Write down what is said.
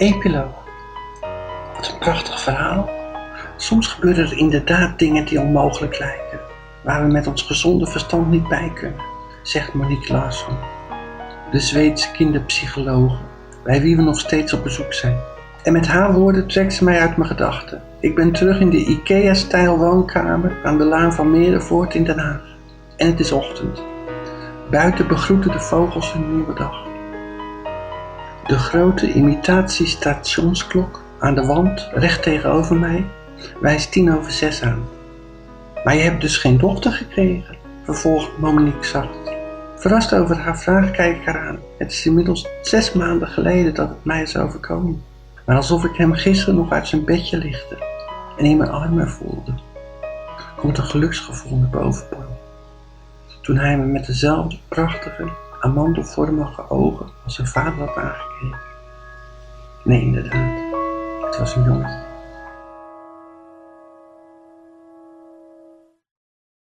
Epiloog. Wat een prachtig verhaal. Soms gebeuren er inderdaad dingen die onmogelijk lijken, waar we met ons gezonde verstand niet bij kunnen, zegt Monique Larsson, de Zweedse kinderpsychologe, bij wie we nog steeds op bezoek zijn. En met haar woorden trekt ze mij uit mijn gedachten. Ik ben terug in de IKEA-stijl woonkamer aan de Laan van Merenvoort in Den Haag. En het is ochtend. Buiten begroeten de vogels een nieuwe dag. De grote imitatiestationsklok aan de wand recht tegenover mij wijst 5:10 aan. Maar je hebt dus geen dochter gekregen, vervolgt Monique zacht. Verrast over haar vraag kijk ik haar aan. Het is inmiddels 6 maanden geleden dat het mij is overkomen. Maar alsof ik hem gisteren nog uit zijn bedje lichtte en in mijn armen voelde, komt een geluksgevoel naar boven borrelen. Toen hij me met dezelfde prachtige, amandelvormige ogen als zijn vader had aangekeken. Nee, inderdaad, het was een jongetje.